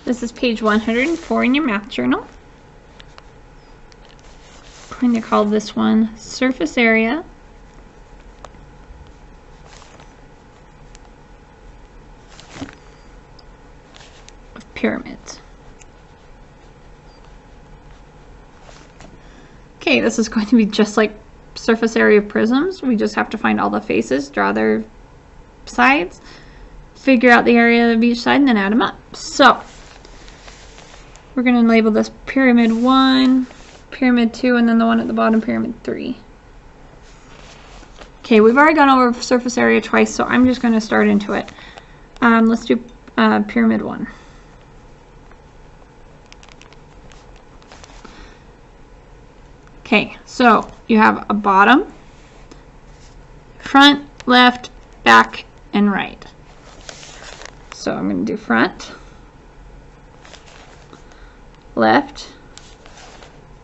This is page 104 in your math journal. I'm going to call this one surface area of pyramids. Okay, this is going to be just like surface area of prisms. We just have to find all the faces, draw their sides, figure out the area of each side, and then add them up. So we're going to label this pyramid 1, pyramid 2, and then the one at the bottom, pyramid 3. Okay, we've already gone over surface area twice, so I'm just going to start into it. Let's do pyramid 1. Okay, so you have a bottom, front, left, back, and right. So I'm going to do front, left,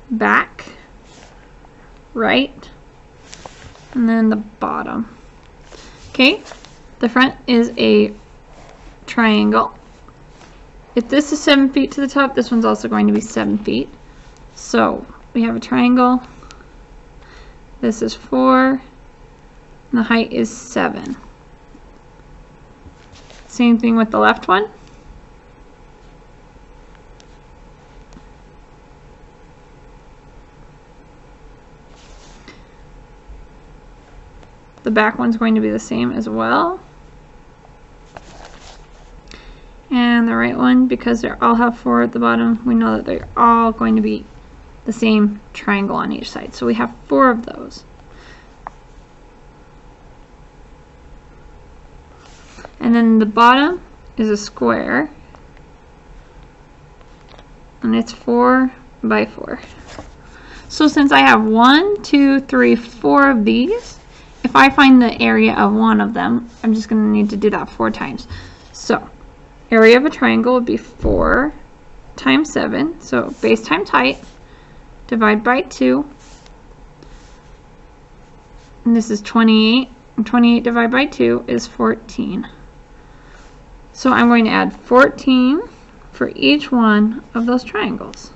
back, right, and then the bottom. Okay, the front is a triangle. If this is 7 feet to the top, this one's also going to be 7 feet. So we have a triangle. This is 4, and the height is 7. Same thing with the left one. The back one's going to be the same as well. And the right one, because they all have 4 at the bottom, we know that they're all going to be the same triangle on each side. So we have 4 of those. And then the bottom is a square, and it's 4 by 4. So since I have 1, 2, 3, 4 of these, if I find the area of one of them, I'm just going to need to do that 4 times. So area of a triangle would be 4 times 7, so base times height, divide by 2, and this is 28, and 28 divided by 2 is 14. So I'm going to add 14 for each one of those triangles.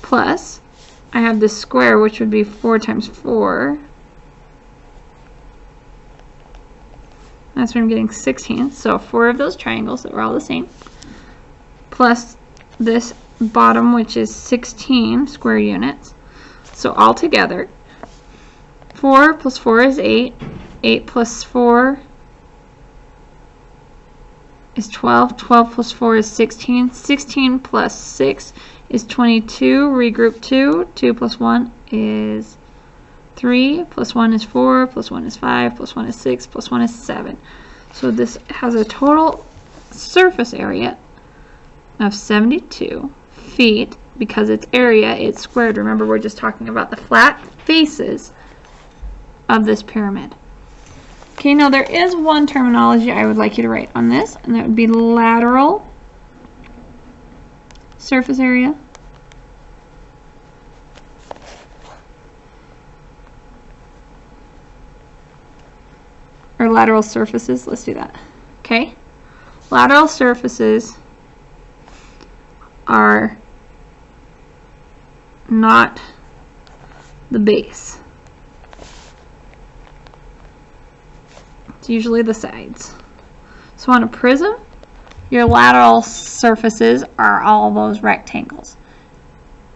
Plus, I have this square, which would be 4 times 4. That's where I'm getting 16. So 4 of those triangles that were all the same. Plus this bottom, which is 16 square units. So all together, 4 plus 4 is 8. 8 plus 4 is 12. 12 plus 4 is 16. 16 plus 6 is 22. Regroup 2. 2 plus 1 is 3. Plus 1 is 4. Plus 1 is 5. Plus 1 is 6. Plus 1 is 7. So this has a total surface area of 72 feet. Because it's area, it's squared. Remember, we're just talking about the flat faces of this pyramid. Okay, now there is one terminology I would like you to write on this, and that would be lateral surface area. Or lateral surfaces, let's do that. Okay, lateral surfaces are not the base. It's usually the sides. So on a prism, your lateral surfaces are all those rectangles.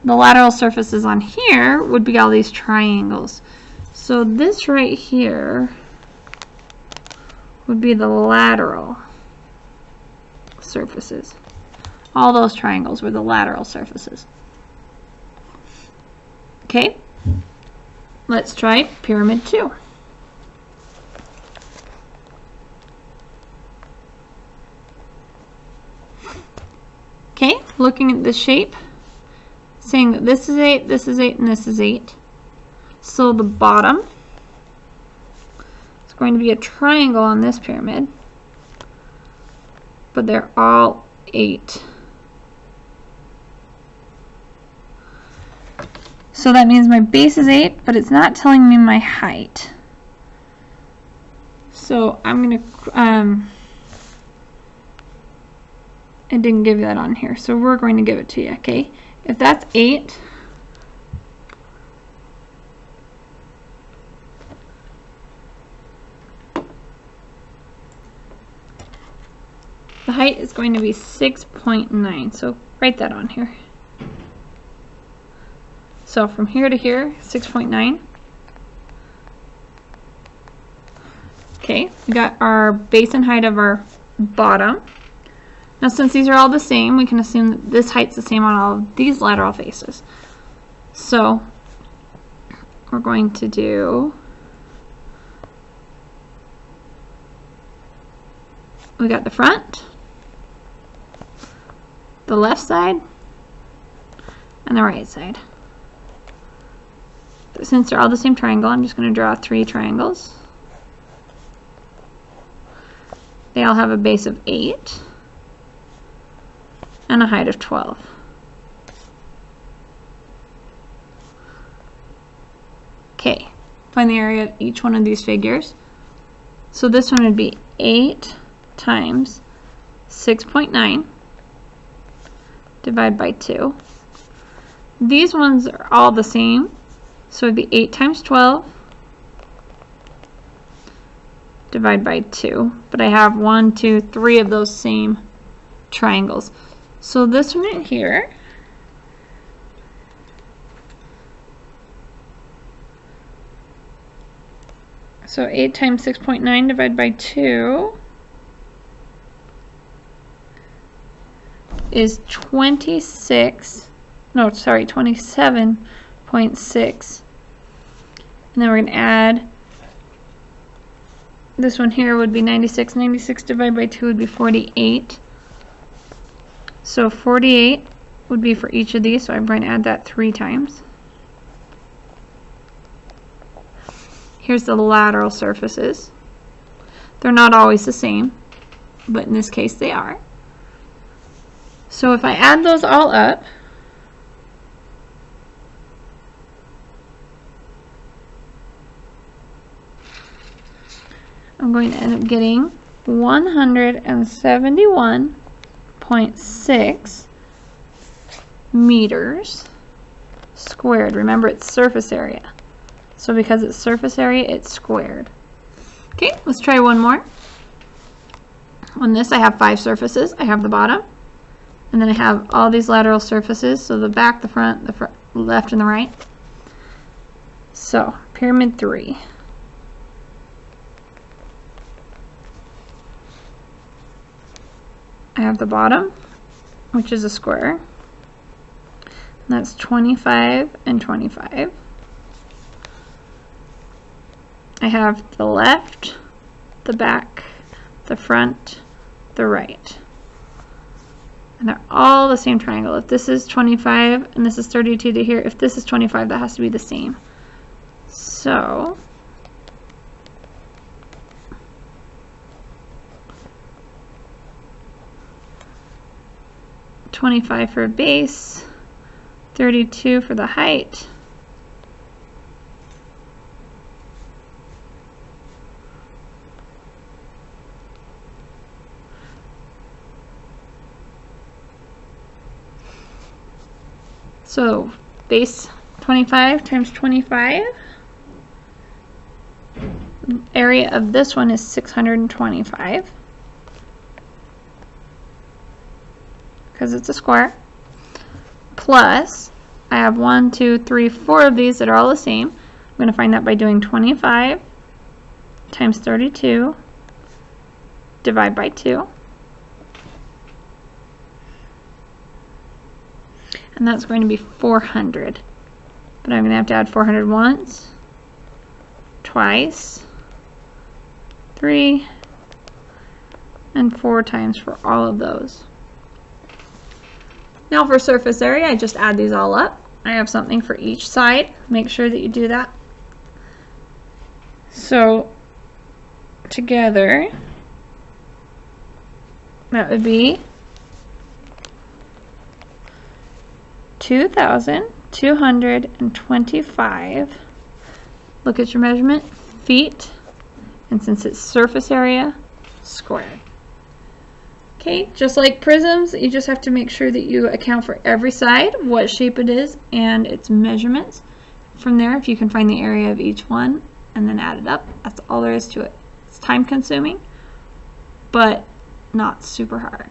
The lateral surfaces on here would be all these triangles. So this right here would be the lateral surfaces. All those triangles were the lateral surfaces. Okay, let's try pyramid 2. Okay, looking at the shape, saying that this is 8, this is 8, and this is 8. So the bottom is going to be a triangle on this pyramid, but they're all 8. So that means my base is 8, but it's not telling me my height. So I'm going to, it didn't give that on here, so we're going to give it to you, okay? If that's 8, the height is going to be 6.9, so write that on here. So from here to here, 6.9. Okay, we got our base and height of our bottom. Now since these are all the same, we can assume that this height's the same on all of these lateral faces. So we're going to do, we got the front, the left side, and the right side. Since they're all the same triangle, I'm just going to draw 3 triangles. They all have a base of 8 and a height of 12. Okay, find the area of each one of these figures. So this one would be 8 times 6.9 divided by 2. These ones are all the same, so it would be 8 times 12 divided by 2. But I have 1, 2, 3 of those same triangles. So this one right here so 8 times 6.9 divided by 2 is 27.6. And then we're going to add, this one here would be 96. 96 divided by 2 would be 48. So 48 would be for each of these, so I'm going to add that 3 times. Here's the lateral surfaces. They're not always the same, but in this case they are. So if I add those all up, I'm going to end up getting 171.6 meters squared. Remember, it's surface area. So because it's surface area, it's squared. Okay, let's try one more. On this, I have 5 surfaces. I have the bottom, and then I have all these lateral surfaces, so the back, the front, the left, and the right. So, pyramid 3. I have the bottom, which is a square. And that's 25 and 25. I have the left, the back, the front, the right. And they're all the same triangle. If this is 25 and this is 32 to here, if this is 25, that has to be the same. So, $25 for a base, 32 for the height, so base 25 times 25, area of this one is 625. Because it's a square, plus I have 1, 2, 3, 4 of these that are all the same. I'm going to find that by doing 25 times 32 divide by 2, and that's going to be 400. But I'm going to have to add 400 once, twice, 3, and 4 times for all of those. Now for surface area, I just add these all up. I have something for each side. Make sure that you do that. So together, that would be 2,225. Look at your measurement, feet And since it's surface area squared. Okay, just like prisms, you just have to make sure that you account for every side, what shape it is, and its measurements. From there, if you can find the area of each one and then add it up, that's all there is to it. It's time consuming, but not super hard.